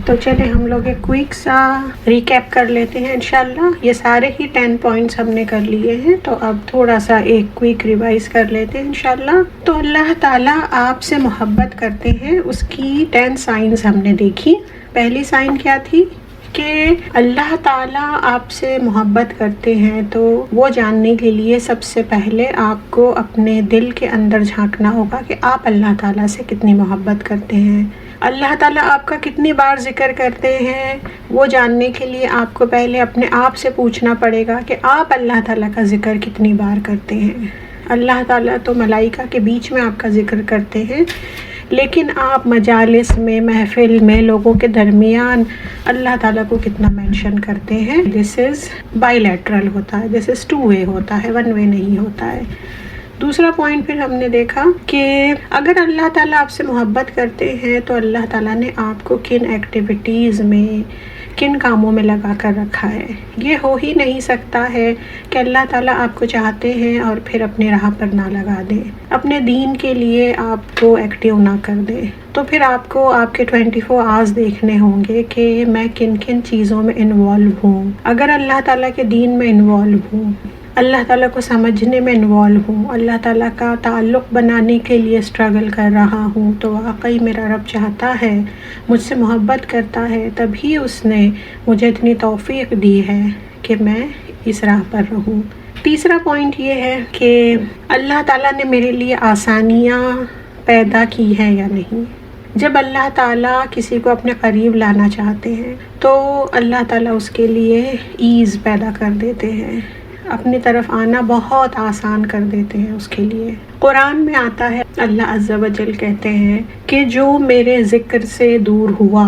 تو چلے ہم لوگ ایک کوئک سا ریکیپ کر لیتے ہیں انشاءاللہ. یہ سارے ہی 10 پوائنٹس ہم نے کر لیے ہیں, تو اب تھوڑا سا ایک کوئک ریوائز کر لیتے ہیں انشاءاللہ. تو اللہ تعالیٰ آپ سے محبت کرتے ہیں, اس کی 10 سائنز ہم نے دیکھی. پہلی سائن کیا تھی کہ اللہ تعالیٰ آپ سے محبت کرتے ہیں, تو وہ جاننے کے لیے سب سے پہلے آپ کو اپنے دل کے اندر جھانکنا ہوگا کہ آپ اللہ تعالیٰ سے کتنی محبت کرتے ہیں. اللہ تعالیٰ آپ کا کتنی بار ذکر کرتے ہیں, وہ جاننے کے لیے آپ کو پہلے اپنے آپ سے پوچھنا پڑے گا کہ آپ اللہ تعالیٰ کا ذکر کتنی بار کرتے ہیں. اللہ تعالیٰ تو ملائکہ کے بیچ میں آپ کا ذکر کرتے ہیں, لیکن آپ مجالس میں, محفل میں, لوگوں کے درمیان اللہ تعالیٰ کو کتنا مینشن کرتے ہیں. دس از بائی لیٹرل ہوتا ہے, دس از 2 وے ہوتا ہے, 1 وے نہیں ہوتا ہے. دوسرا پوائنٹ پھر ہم نے دیکھا کہ اگر اللہ تعالیٰ آپ سے محبت کرتے ہیں تو اللہ تعالیٰ نے آپ کو کن ایکٹیویٹیز میں, کن کاموں میں لگا کر رکھا ہے. یہ ہو ہی نہیں سکتا ہے کہ اللہ تعالیٰ آپ کو چاہتے ہیں اور پھر اپنی راہ پر نہ لگا دیں, اپنے دین کے لیے آپ کو ایکٹیو نہ کر دیں. تو پھر آپ کو آپ کے 24 آورز دیکھنے ہوں گے کہ میں کن کن چیزوں میں انوالو ہوں. اگر اللہ تعالیٰ کے دین میں انوالو ہوں, اللہ تعالیٰ کو سمجھنے میں انوالو ہوں, اللہ تعالیٰ کا تعلق بنانے کے لیے اسٹرگل کر رہا ہوں, تو واقعی میرا رب چاہتا ہے, مجھ سے محبت کرتا ہے, تبھی اس نے مجھے اتنی توفیق دی ہے کہ میں اس راہ پر رہوں. تیسرا پوائنٹ یہ ہے کہ اللہ تعالیٰ نے میرے لیے آسانیاں پیدا کی ہیں یا نہیں. جب اللہ تعالیٰ کسی کو اپنے قریب لانا چاہتے ہیں تو اللہ تعالیٰ اس کے لیے ایز پیدا کر دیتے ہیں, اپنی طرف آنا بہت آسان کر دیتے ہیں اس کے لیے. قرآن میں آتا ہے, اللہ عز و جل کہتے ہیں کہ جو میرے ذکر سے دور ہوا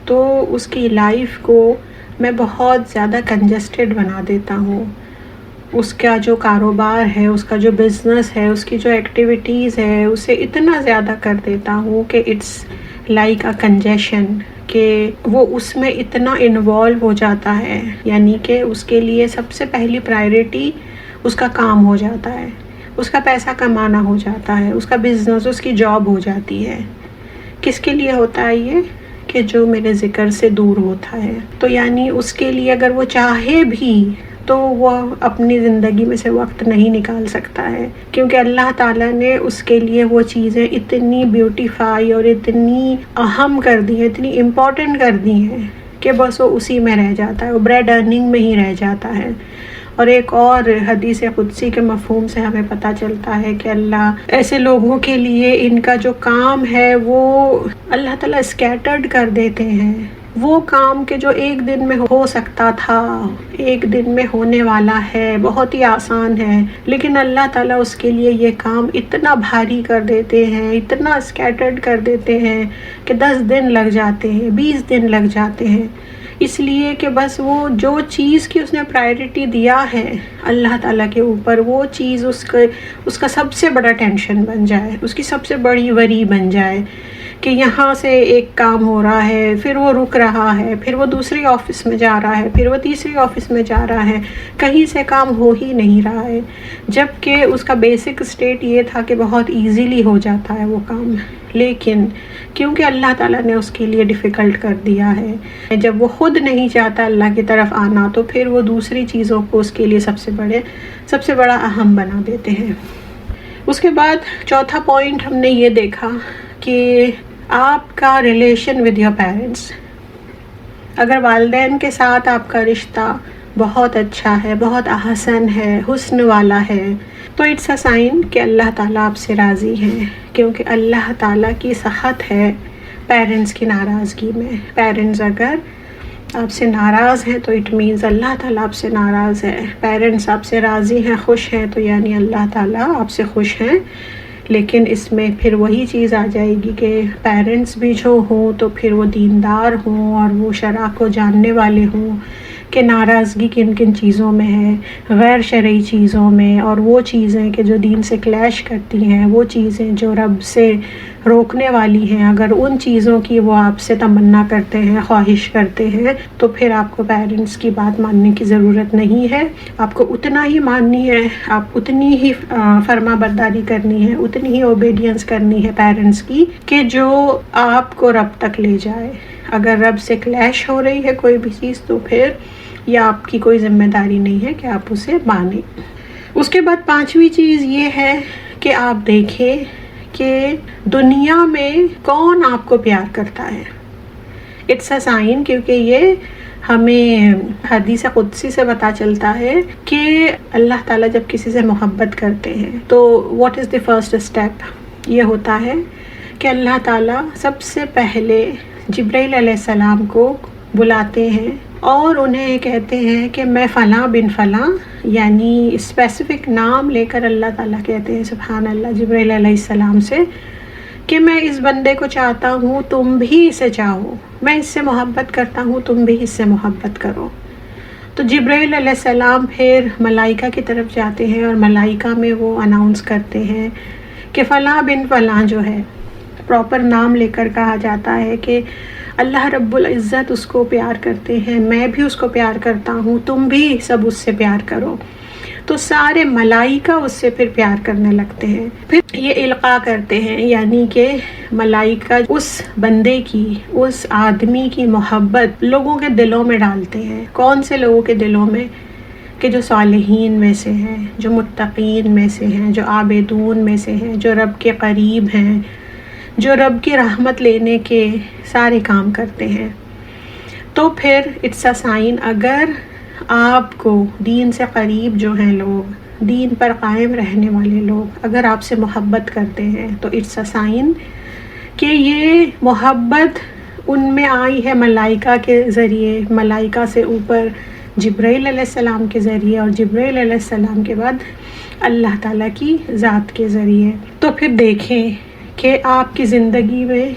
تو اس کی لائف کو میں بہت زیادہ کنجسٹڈ بنا دیتا ہوں. اس کا جو کاروبار ہے, اس کا جو بزنس ہے, اس کی جو ایکٹیویٹیز ہے, اسے اتنا زیادہ کر دیتا ہوں کہ اٹس لائک اے کنجیشن, کہ وہ اس میں اتنا انوالو ہو جاتا ہے, یعنی کہ اس کے لیے سب سے پہلی پرائیورٹی اس کا کام ہو جاتا ہے, اس کا پیسہ کمانا ہو جاتا ہے, اس کا بزنس, اس کی جاب ہو جاتی ہے. کس کے لیے ہوتا ہے یہ؟ کہ جو میرے ذکر سے دور ہوتا ہے. تو یعنی اس کے لیے اگر وہ چاہے بھی تو وہ اپنی زندگی میں سے وقت نہیں نکال سکتا ہے, کیونکہ اللہ تعالیٰ نے اس کے لیے وہ چیزیں اتنی بیوٹیفائی اور اتنی اہم کر دی ہیں, اتنی امپورٹنٹ کر دی ہیں کہ بس وہ اسی میں رہ جاتا ہے, وہ بریڈ ارننگ میں ہی رہ جاتا ہے. اور ایک اور حدیث قدسی کے مفہوم سے ہمیں پتہ چلتا ہے کہ اللہ ایسے لوگوں کے لیے ان کا جو کام ہے وہ اللہ تعالیٰ اسکیٹرڈ کر دیتے ہیں. وہ کام کہ جو ایک دن میں ہو سکتا تھا, ایک دن میں ہونے والا ہے, بہت ہی آسان ہے, لیکن اللہ تعالیٰ اس کے لیے یہ کام اتنا بھاری کر دیتے ہیں, اتنا اسکیٹرڈ کر دیتے ہیں کہ 10 دن لگ جاتے ہیں, 20 دن لگ جاتے ہیں. اس لیے کہ بس وہ جو چیز کی اس نے پرائیورٹی دیا ہے اللہ تعالیٰ کے اوپر, وہ چیز اس کا سب سے بڑا ٹینشن بن جائے, اس کی سب سے بڑی وری بن جائے کہ یہاں سے ایک کام ہو رہا ہے, پھر وہ رک رہا ہے, پھر وہ دوسری آفس میں جا رہا ہے, پھر وہ تیسری آفس میں جا رہا ہے, کہیں سے کام ہو ہی نہیں رہا ہے, جبکہ اس کا بیسک اسٹیٹ یہ تھا کہ بہت ایزیلی ہو جاتا ہے وہ کام. لیکن کیونکہ اللہ تعالیٰ نے اس کے لیے ڈیفیکلٹ کر دیا ہے, جب وہ خود نہیں چاہتا اللہ کی طرف آنا تو پھر وہ دوسری چیزوں کو اس کے لیے سب سے بڑا اہم بنا دیتے ہیں. اس کے بعد چوتھا پوائنٹ ہم نے یہ دیکھا کہ آپ کا ریلیشن ود یور پیرنٹس, اگر والدین کے ساتھ آپ کا رشتہ بہت اچھا ہے, بہت احسن ہے, حسن والا ہے, تو اٹس اے سائن کہ اللہ تعالیٰ آپ سے راضی ہیں, کیونکہ اللہ تعالیٰ کی سخط ہے پیرنٹس کی ناراضگی میں. پیرنٹس اگر آپ سے ناراض ہیں تو اٹ مینز اللہ تعالیٰ آپ سے ناراض ہے. پیرنٹس آپ سے راضی ہیں, خوش ہیں, تو یعنی اللہ تعالیٰ آپ سے خوش ہیں. لیکن اس میں پھر وہی چیز آ جائے گی کہ پیرنٹس بھی جو ہوں تو پھر وہ دیندار ہوں اور وہ شرع کو جاننے والے ہوں کہ ناراضگی کن کن چیزوں میں ہے, غیر شرعی چیزوں میں, اور وہ چیزیں کہ جو دین سے کلیش کرتی ہیں, وہ چیزیں جو رب سے روکنے والی ہیں، اگر ان چیزوں کی وہ آپ سے تمنا کرتے ہیں، خواہش کرتے ہیں، تو پھر آپ کو پیرنٹس کی بات ماننے کی ضرورت نہیں ہے. آپ کو اتنا ہی ماننی ہے، آپ اتنی ہی فرما برداری کرنی ہے، اتنی ہی اوبیڈینس کرنی ہے پیرنٹس کی کہ جو آپ کو رب تک لے جائے. اگر رب سے کلیش ہو رہی ہے کوئی بھی چیز تو پھر یہ آپ کی کوئی ذمہ داری نہیں ہے کہ آپ اسے مانیں. اس کے بعد 5ویں چیز یہ ہے کہ آپ دیکھیں کہ دنیا میں کون آپ کو پیار کرتا ہے. اٹس اے سائن، کیونکہ یہ ہمیں حدیث قدسی سے پتہ چلتا ہے کہ اللہ تعالیٰ جب کسی سے محبت کرتے ہیں تو what is the first step, یہ ہوتا ہے کہ اللہ تعالیٰ سب سے پہلے جبرائیل علیہ السلام کو بلاتے ہیں اور انہیں کہتے ہیں کہ میں فلاں بن فلاں، یعنی اسپیسیفک نام لے کر اللہ تعالیٰ کہتے ہیں سبحان اللہ جبرائیل علیہ السلام سے کہ میں اس بندے کو چاہتا ہوں، تم بھی اسے چاہو، میں اس سے محبت کرتا ہوں، تم بھی اس سے محبت کرو. تو جبرائیل علیہ السلام پھر ملائکہ کی طرف جاتے ہیں اور ملائکہ میں وہ اناؤنس کرتے ہیں کہ فلاں بن فلاں جو ہے، پراپر نام لے کر کہا جاتا ہے کہ اللہ رب العزت اس کو پیار کرتے ہیں، میں بھی اس کو پیار کرتا ہوں، تم بھی سب اس سے پیار کرو. تو سارے ملائکہ اس سے پھر پیار کرنے لگتے ہیں. پھر یہ القاء کرتے ہیں، یعنی کہ ملائکہ اس بندے کی، اس آدمی کی محبت لوگوں کے دلوں میں ڈالتے ہیں. کون سے لوگوں کے دلوں میں؟ کہ جو صالحین میں سے ہیں، جو متقین میں سے ہیں، جو عابدون میں سے ہیں، جو رب کے قریب ہیں، جو رب کی رحمت لینے کے سارے کام کرتے ہیں. تو پھر اٹس اے سائن، اگر آپ کو دین سے قریب جو ہیں لوگ، دین پر قائم رہنے والے لوگ اگر آپ سے محبت کرتے ہیں تو اٹس اے سائن کہ یہ محبت ان میں آئی ہے ملائکہ کے ذریعے، ملائکہ سے اوپر جبرائیل علیہ السلام کے ذریعے، اور جبرائیل علیہ السلام کے بعد اللہ تعالیٰ کی ذات کے ذریعے. تو پھر دیکھیں کہ آپ کی زندگی میں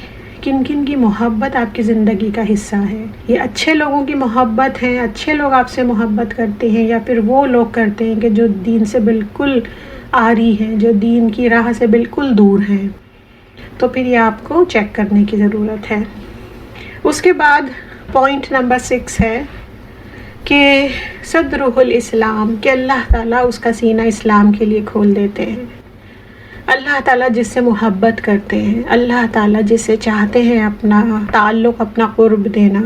کن کن کی محبت آپ کی زندگی کا حصہ ہے. یہ اچھے لوگوں کی محبت ہے، اچھے لوگ آپ سے محبت کرتے ہیں، یا پھر وہ لوگ کرتے ہیں کہ جو دین سے بالکل عاری ہیں، جو دین کی راہ سے بالکل دور ہیں. تو پھر یہ آپ کو چیک کرنے کی ضرورت ہے. اس کے بعد پوائنٹ نمبر 6 ہے کہ صدرہ الاسلام، کہ اللہ تعالیٰ اس کا سینہ اسلام کے لیے کھول دیتے ہیں. اللہ تعالیٰ جس سے محبت کرتے ہیں، اللہ تعالیٰ جس سے چاہتے ہیں اپنا تعلق، اپنا قرب دینا،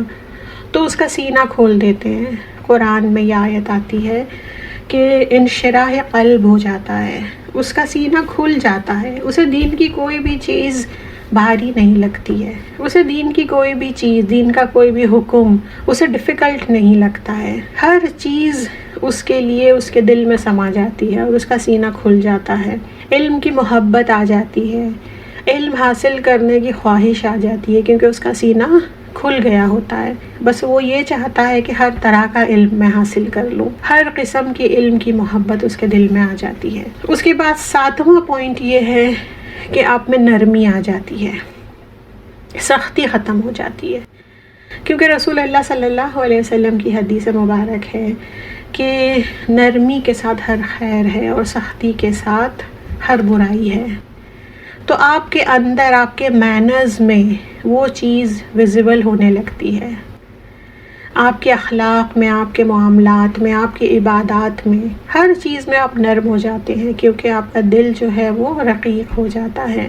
تو اس کا سینہ کھول دیتے ہیں. قرآن میں یہ آیت آتی ہے کہ انشراح قلب ہو جاتا ہے، اس کا سینہ کھل جاتا ہے، اسے دین کی کوئی بھی چیز بھاری نہیں لگتی ہے، اسے دین کی کوئی بھی چیز، دین کا کوئی بھی حکم اسے ڈیفیکلٹ نہیں لگتا ہے. ہر چیز اس کے لیے اس کے دل میں سما جاتی ہے اور اس کا سینہ کھل جاتا ہے. علم کی محبت آ جاتی ہے، علم حاصل کرنے کی خواہش آ جاتی ہے، کیونکہ اس کا سینہ کھل گیا ہوتا ہے. بس وہ یہ چاہتا ہے کہ ہر طرح کا علم میں حاصل کر لوں، ہر قسم کی علم کی محبت اس کے دل میں آ جاتی ہے. اس کے بعد 7واں پوائنٹ یہ ہے کہ آپ میں نرمی آ جاتی ہے، سختی ختم ہو جاتی ہے. کیونکہ رسول اللہ صلی اللہ علیہ وسلم کی حدیث مبارک ہے کہ نرمی کے ساتھ ہر خیر ہے اور سختی کے ساتھ ہر برائی ہے. تو آپ کے اندر، آپ کے مینرز میں وہ چیز ویزیبل ہونے لگتی ہے. آپ کے اخلاق میں، آپ کے معاملات میں، آپ کی عبادات میں، ہر چیز میں آپ نرم ہو جاتے ہیں، کیونکہ آپ کا دل جو ہے وہ رقیق ہو جاتا ہے.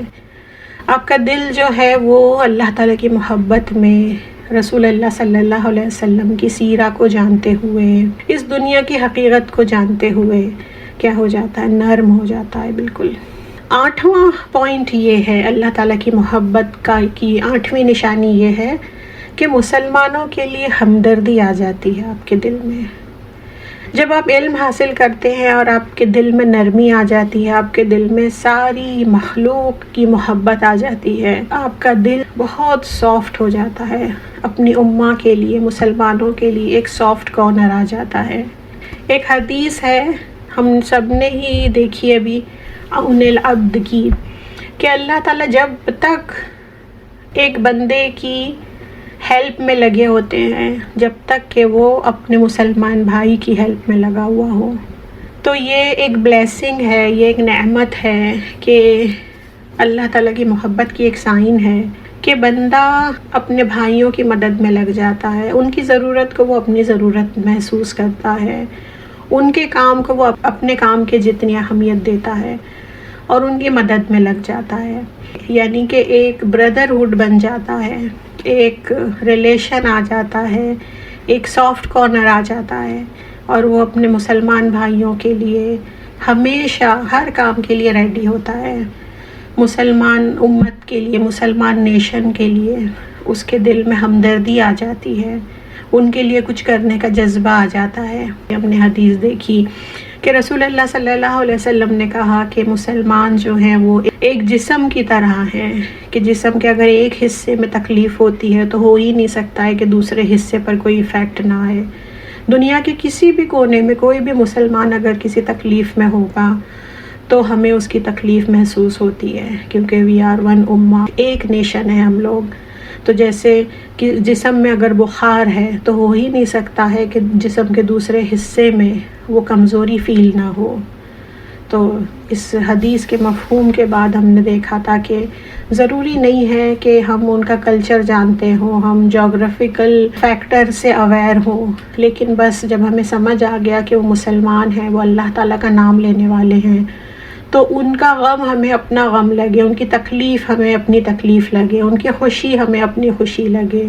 آپ کا دل جو ہے وہ اللہ تعالیٰ کی محبت میں، رسول اللہ صلی اللہ علیہ وسلم کی سیرہ کو جانتے ہوئے، اس دنیا کی حقیقت کو جانتے ہوئے کیا ہو جاتا ہے؟ نرم ہو جاتا ہے بالکل. 8واں پوائنٹ یہ ہے اللہ تعالیٰ کی محبت کی 8ویں نشانی یہ ہے کہ مسلمانوں کے لیے ہمدردی آ جاتی ہے آپ کے دل میں. جب آپ علم حاصل کرتے ہیں اور آپ کے دل میں نرمی آ جاتی ہے، آپ کے دل میں ساری مخلوق کی محبت آ جاتی ہے، آپ کا دل بہت سافٹ ہو جاتا ہے. اپنی امہ کے لیے، مسلمانوں کے لیے ایک سافٹ کارنر آ جاتا ہے. ایک حدیث ہے، ہم سب نے ہی دیکھی ابھی، عون العبد کی، کہ اللہ تعالیٰ جب تک ایک بندے کی ہیلپ میں لگے ہوتے ہیں، جب تک کہ وہ اپنے مسلمان بھائی کی ہیلپ میں لگا ہوا ہو، تو یہ ایک بلیسنگ ہے، یہ ایک نعمت ہے کہ اللہ تعالیٰ کی محبت کی ایک سائن ہے کہ بندہ اپنے بھائیوں کی مدد میں لگ جاتا ہے، ان کی ضرورت کو وہ اپنی ضرورت محسوس کرتا ہے، ان کے کام کو وہ اپنے کام کے جتنی اہمیت دیتا ہے اور ان کی مدد میں لگ جاتا ہے، یعنی کہ ایک بردرہڈ بن جاتا ہے، ایک ریلیشن آ جاتا ہے، ایک سافٹ کارنر آ جاتا ہے، اور وہ اپنے مسلمان بھائیوں کے لیے ہمیشہ ہر کام کے لیے ریڈی ہوتا ہے، مسلمان امت کے لیے، مسلمان نیشن کے لیے اس کے دل میں ہمدردی آ جاتی ہے، ان کے لیے کچھ کرنے کا جذبہ آ جاتا ہے۔ ہم نے حدیث دیکھی کہ رسول اللہ صلی اللہ علیہ وسلم نے کہا کہ مسلمان جو ہیں وہ ایک جسم کی طرح ہیں، کہ جسم کے اگر ایک حصے میں تکلیف ہوتی ہے تو ہو ہی نہیں سکتا ہے کہ دوسرے حصے پر کوئی ایفیکٹ نہ آئے۔ دنیا کے کسی بھی کونے میں کوئی بھی مسلمان اگر کسی تکلیف میں ہوگا تو ہمیں اس کی تکلیف محسوس ہوتی ہے، کیونکہ وی آر ون امہ، ایک نیشن ہے ہم لوگ۔ تو جیسے کہ جسم میں اگر بخار ہے تو ہو ہی نہیں سکتا ہے کہ جسم کے دوسرے حصے میں وہ کمزوری فیل نہ ہو۔ تو اس حدیث کے مفہوم کے بعد ہم نے دیکھا تھا کہ ضروری نہیں ہے کہ ہم ان کا کلچر جانتے ہوں، ہم جغرافیکل فیکٹر سے اویئر ہوں، لیکن بس جب ہمیں سمجھ آ گیا کہ وہ مسلمان ہیں، وہ اللہ تعالیٰ کا نام لینے والے ہیں، تو ان کا غم ہمیں اپنا غم لگے، ان کی تکلیف ہمیں اپنی تکلیف لگے، ان کی خوشی ہمیں اپنی خوشی لگے،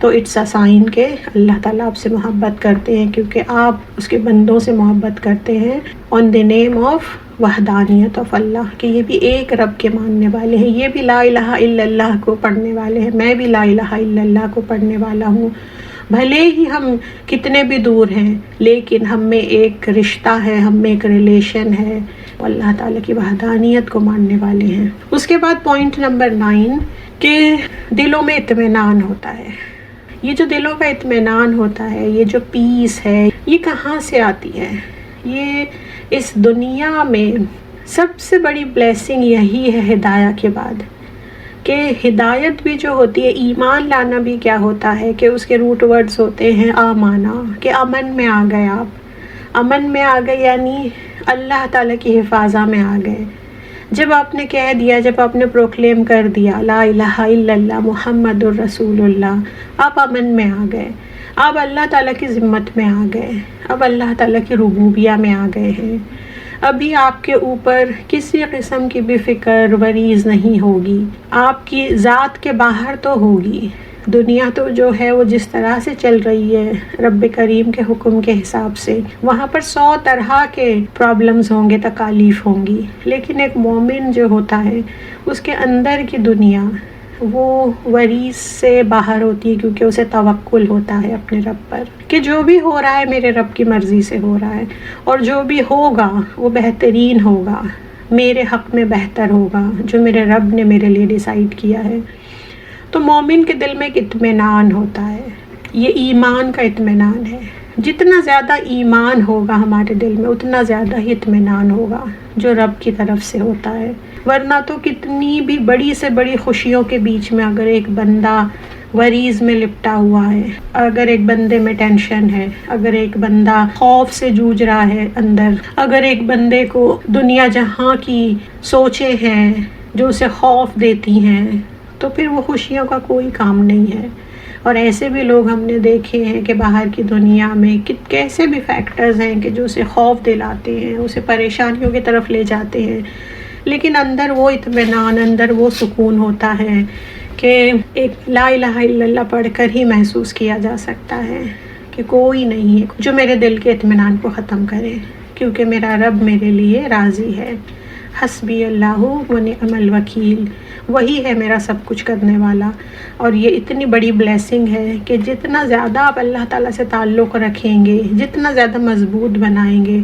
تو اٹس اے سائن کہ اللہ تعالیٰ آپ سے محبت کرتے ہیں، کیونکہ آپ اس کے بندوں سے محبت کرتے ہیں آن دی نیم آف وحدانیت آف اللہ، کہ یہ بھی ایک رب کے ماننے والے ہیں، یہ بھی لا الہ الا اللہ کو پڑھنے والے ہیں، میں بھی لا الہ الا اللہ کو پڑھنے والا ہوں۔ بھلے ہی ہم کتنے بھی دور ہیں لیکن ہم میں ایک رشتہ ہے، ہم میں ایک ریلیشن ہے، اللہ تعالیٰ کی وحدانیت کو ماننے والے ہیں۔ اس کے بعد پوائنٹ نمبر 9 کہ دلوں میں اطمینان ہوتا ہے۔ یہ جو دلوں کا اطمینان ہوتا ہے، یہ جو پیس ہے، یہ کہاں سے آتی ہے؟ یہ اس دنیا میں سب سے بڑی بلیسنگ یہی ہے ہدایت کے بعد، کہ ہدایت بھی جو ہوتی ہے، ایمان لانا بھی کیا ہوتا ہے کہ اس کے روٹ ورڈز ہوتے ہیں آمانا، کہ امن میں آ گئے، آپ امن میں آ گئے یعنی اللہ تعالیٰ کی حفاظہ میں آ گئے۔ جب آپ نے کہہ دیا، جب آپ نے پروکلیم کر دیا لا الہ الا اللہ محمد الرسول اللہ، آپ امن میں آ گئے، آپ اللہ تعالیٰ کی ذمت میں آ گئے، اب اللہ تعالیٰ کی ربوبیہ میں آ گئے ہیں۔ ابھی آپ کے اوپر کسی قسم کی بھی فکر وریز نہیں ہوگی، آپ کی ذات کے باہر تو ہوگی، دنیا تو جو ہے وہ جس طرح سے چل رہی ہے رب کریم کے حکم کے حساب سے، وہاں پر 100 طرح کے پرابلمز ہوں گے، تکالیف ہوں گی، لیکن ایک مومن جو ہوتا ہے اس کے اندر کی دنیا وہ وریز سے باہر ہوتی ہے، کیونکہ اسے توکل ہوتا ہے اپنے رب پر کہ جو بھی ہو رہا ہے میرے رب کی مرضی سے ہو رہا ہے، اور جو بھی ہوگا وہ بہترین ہوگا، میرے حق میں بہتر ہوگا جو میرے رب نے میرے لیے ڈیسائیڈ کیا ہے۔ تو مومن کے دل میں ایک اطمینان ہوتا ہے، یہ ایمان کا اطمینان ہے۔ جتنا زیادہ ایمان ہوگا ہمارے دل میں اتنا زیادہ ہی اطمینان ہوگا جو رب کی طرف سے ہوتا ہے، ورنہ تو کتنی بھی بڑی سے بڑی خوشیوں کے بیچ میں اگر ایک بندہ وریز میں لپٹا ہوا ہے، اگر ایک بندے میں ٹینشن ہے، اگر ایک بندہ خوف سے جوجھ رہا ہے اندر، اگر ایک بندے کو دنیا جہاں کی سوچیں ہیں جو اسے خوف دیتی ہیں، تو پھر وہ خوشیوں کا کوئی کام نہیں ہے۔ اور ایسے بھی لوگ ہم نے دیکھے ہیں کہ باہر کی دنیا میں کیسے بھی فیکٹرز ہیں کہ جو اسے خوف دلاتے ہیں، اسے پریشانیوں کی طرف لے جاتے ہیں، لیکن اندر وہ اطمینان، اندر وہ سکون ہوتا ہے کہ ایک لا الہ الا اللہ پڑھ کر ہی محسوس کیا جا سکتا ہے کہ کوئی نہیں ہے جو میرے دل کے اطمینان کو ختم کرے، کیونکہ میرا رب میرے لیے راضی ہے۔ حسبی اللہ و نعم الوکیل، وہی ہے میرا سب کچھ کرنے والا۔ اور یہ اتنی بڑی بلیسنگ ہے کہ جتنا زیادہ آپ اللہ تعالیٰ سے تعلق رکھیں گے، جتنا زیادہ مضبوط بنائیں گے،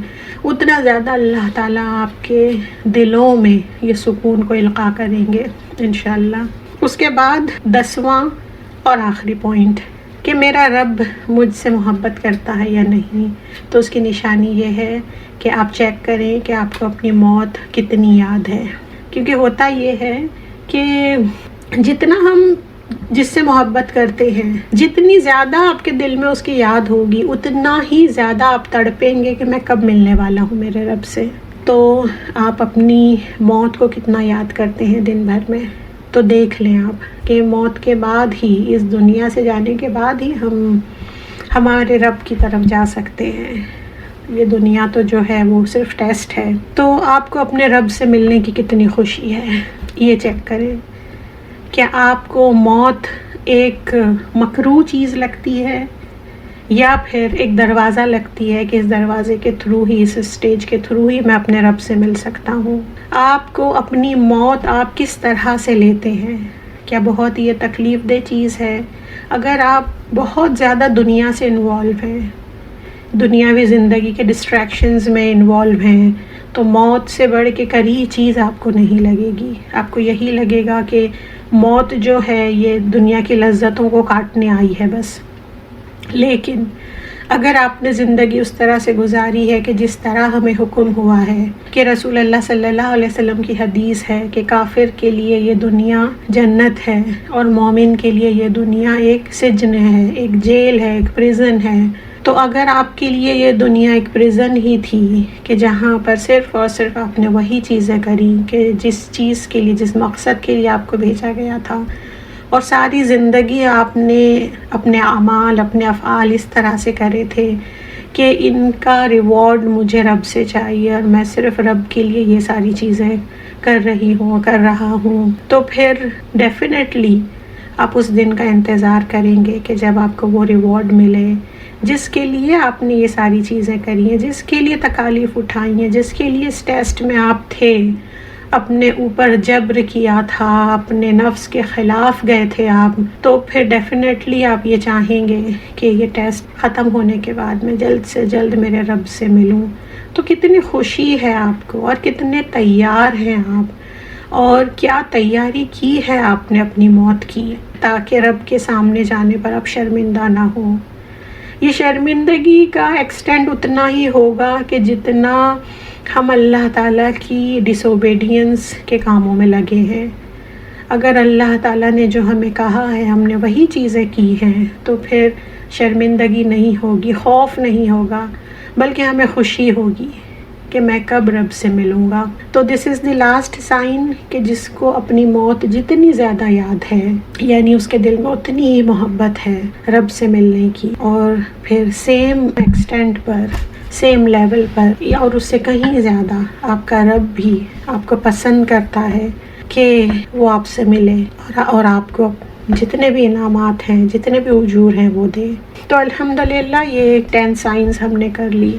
اتنا زیادہ اللہ تعالیٰ آپ کے دلوں میں یہ سکون کو القاء کریں گے انشاءاللہ۔ اس کے بعد 10واں اور آخری پوائنٹ کہ میرا رب مجھ سے محبت کرتا ہے یا نہیں، تو اس کی نشانی یہ ہے کہ آپ چیک کریں کہ آپ کو اپنی موت کتنی یاد ہے، کیونکہ ہوتا یہ ہے کہ جتنا ہم جس سے محبت کرتے ہیں، جتنی زیادہ آپ کے دل میں اس کی یاد ہوگی، اتنا ہی زیادہ آپ تڑپیں گے کہ میں کب ملنے والا ہوں میرے رب سے، تو آپ اپنی موت کو کتنا یاد کرتے ہیں دن بھر میں؟ تو دیکھ لیں آپ کہ موت کے بعد ہی، اس دنیا سے جانے کے بعد ہی ہم ہمارے رب کی طرف جا سکتے ہیں. یہ دنیا تو جو ہے وہ صرف ٹیسٹ ہے. تو آپ کو اپنے رب سے ملنے کی کتنی خوشی ہے، یہ چیک کریں. کیا آپ کو موت ایک مکروہ چیز لگتی ہے یا پھر ایک دروازہ لگتی ہے کہ اس دروازے کے تھرو ہی، اس اسٹیج کے تھرو ہی میں اپنے رب سے مل سکتا ہوں؟ آپ کو اپنی موت آپ کس طرح سے لیتے ہیں؟ کیا بہت یہ تکلیف دہ چیز ہے؟ اگر آپ بہت زیادہ دنیا سے انوالو ہیں، دنیاوی زندگی کے ڈسٹریکشنز میں انوالو ہیں، تو موت سے بڑھ کے کری چیز آپ کو نہیں لگے گی. آپ کو یہی لگے گا کہ موت جو ہے یہ دنیا کی لذتوں کو کاٹنے آئی ہے بس. لیکن اگر آپ نے زندگی اس طرح سے گزاری ہے کہ جس طرح ہمیں حکم ہوا ہے، کہ رسول اللہ صلی اللہ علیہ وسلم کی حدیث ہے کہ کافر کے لیے یہ دنیا جنت ہے اور مومن کے لیے یہ دنیا ایک سجن ہے، ایک جیل ہے، ایک پریزن ہے. تو اگر آپ کے لیے یہ دنیا ایک پریزن ہی تھی کہ جہاں پر صرف اور صرف آپ نے وہی چیزیں کری کہ جس چیز کے لیے، جس مقصد کے لیے آپ کو بھیجا گیا تھا، اور ساری زندگی آپ نے اپنے اعمال، اپنے افعال اس طرح سے کرے تھے کہ ان کا ریوارڈ مجھے رب سے چاہیے اور میں صرف رب کے لیے یہ ساری چیزیں کر رہا ہوں، تو پھر ڈیفینیٹلی آپ اس دن کا انتظار کریں گے کہ جب آپ کو وہ ریوارڈ ملے جس کے لیے آپ نے یہ ساری چیزیں کری ہیں، جس کے لیے تکالیف اٹھائی ہیں، جس کے لیے اس ٹیسٹ میں آپ تھے، اپنے اوپر جبر کیا تھا، اپنے نفس کے خلاف گئے تھے آپ. تو پھر ڈیفینیٹلی آپ یہ چاہیں گے کہ یہ ٹیسٹ ختم ہونے کے بعد میں جلد سے جلد میرے رب سے ملوں. تو کتنی خوشی ہے آپ کو، اور کتنے تیار ہیں آپ، اور کیا تیاری کی ہے آپ نے اپنی موت کی، تاکہ رب کے سامنے جانے پر آپ شرمندہ نہ ہو. یہ شرمندگی کا ایکسٹینڈ اتنا ہی ہوگا کہ جتنا ہم اللہ تعالیٰ کی ڈس اوبیڈینس کے کاموں میں لگے ہیں. اگر اللہ تعالیٰ نے جو ہمیں کہا ہے ہم نے وہی چیزیں کی ہیں، تو پھر شرمندگی نہیں ہوگی، خوف نہیں ہوگا، بلکہ ہمیں خوشی ہوگی کہ میں کب رب سے ملوں گا. تو دس از دی لاسٹ سائن کہ جس کو اپنی موت جتنی زیادہ یاد ہے، یعنی اس کے دل میں اتنی ہی محبت ہے رب سے ملنے کی، اور پھر سیم ایکسٹینٹ پر، سیم لیول پر، اور اس سے کہیں زیادہ آپ کا رب بھی آپ کو پسند کرتا ہے کہ وہ آپ سے ملے اور آپ کو جتنے بھی انعامات ہیں، جتنے بھی اجور ہیں وہ دے. تو الحمدللہ یہ 10 سائنس ہم نے کر لی،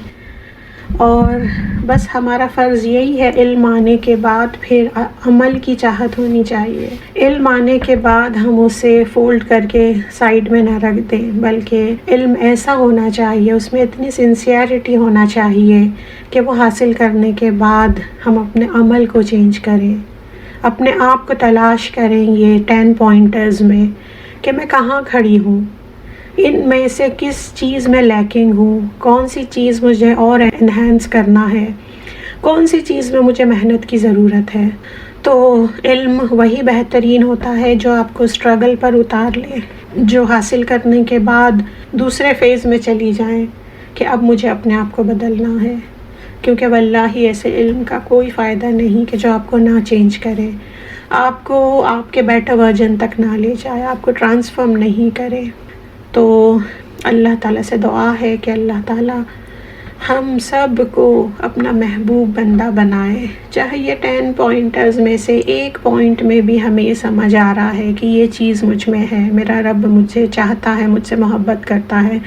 اور بس ہمارا فرض یہی ہے، علم آنے کے بعد پھر عمل کی چاہت ہونی چاہیے. علم آنے کے بعد ہم اسے فولڈ کر کے سائیڈ میں نہ رکھ دیں، بلکہ علم ایسا ہونا چاہیے، اس میں اتنی سنسیئرٹی ہونا چاہیے کہ وہ حاصل کرنے کے بعد ہم اپنے عمل کو چینج کریں، اپنے آپ کو تلاش کریں یہ 10 پوائنٹرز میں کہ میں کہاں کھڑی ہوں، ان میں سے کس چیز میں لیکنگ ہوں، کون سی چیز مجھے اور انہینس کرنا ہے، کون سی چیز میں مجھے محنت کی ضرورت ہے. تو علم وہی بہترین ہوتا ہے جو آپ کو اسٹرگل پر اتار لے، جو حاصل کرنے کے بعد دوسرے فیز میں چلی جائیں کہ اب مجھے اپنے آپ کو بدلنا ہے. کیونکہ واللہ ایسے علم کا کوئی فائدہ نہیں کہ جو آپ کو نہ چینج کرے، آپ کو آپ کے بیٹر ورژن تک نہ لے جائے، آپ کو ٹرانسفارم نہیں کرے. تو اللہ تعالیٰ سے دعا ہے کہ اللہ تعالیٰ ہم سب کو اپنا محبوب بندہ بنائے. چاہے یہ 10 پوائنٹرز میں سے ایک پوائنٹ میں بھی ہمیں یہ سمجھ آ رہا ہے کہ یہ چیز مجھ میں ہے، میرا رب مجھے چاہتا ہے، مجھ سے محبت کرتا ہے،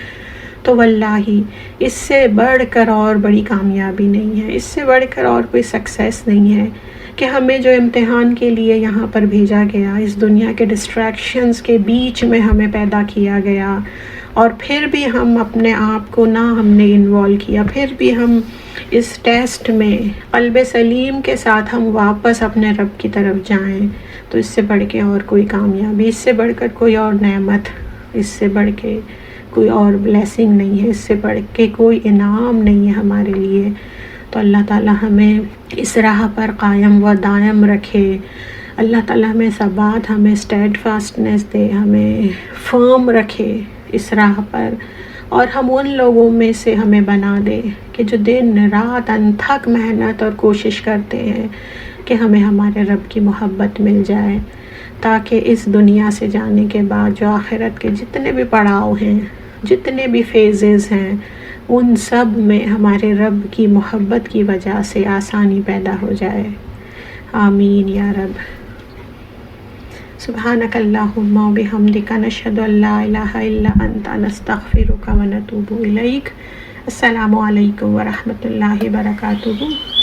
تو واللہ اس سے بڑھ کر اور بڑی کامیابی نہیں ہے، اس سے بڑھ کر اور کوئی سکسیس نہیں ہے کہ ہمیں جو امتحان کے لیے یہاں پر بھیجا گیا، اس دنیا کے ڈسٹریکشنز کے بیچ میں ہمیں پیدا کیا گیا، اور پھر بھی ہم اپنے آپ کو نہ ہم نے انوالو کیا، پھر بھی ہم اس ٹیسٹ میں قلب سلیم کے ساتھ ہم واپس اپنے رب کی طرف جائیں. تو اس سے بڑھ کے اور کوئی کامیابی، اس سے بڑھ کر کوئی اور نعمت، اس سے بڑھ کے کوئی اور بلیسنگ نہیں ہے، اس سے بڑھ کے کوئی انعام نہیں ہے ہمارے لیے. تو اللہ تعالیٰ ہمیں اس راہ پر قائم و دائم رکھے، اللہ تعالیٰ ہمیں ثبات، ہمیں اسٹیڈ فاسٹنس دے، ہمیں فرم رکھے اس راہ پر، اور ہم ان لوگوں میں سے ہمیں بنا دے کہ جو دن رات انتھک محنت اور کوشش کرتے ہیں کہ ہمیں ہمارے رب کی محبت مل جائے، تاکہ اس دنیا سے جانے کے بعد جو آخرت کے جتنے بھی پڑاؤ ہیں، جتنے بھی فیزز ہیں، ان سب میں ہمارے رب کی محبت کی وجہ سے آسانی پیدا ہو جائے۔ آمین یا رب۔ سبحانک اللہم و بحمدک، نشہد ان لا الہ الا انت، نستغفرک و نتوب الیک۔ السلام علیکم ورحمۃ اللہ وبرکاتہ۔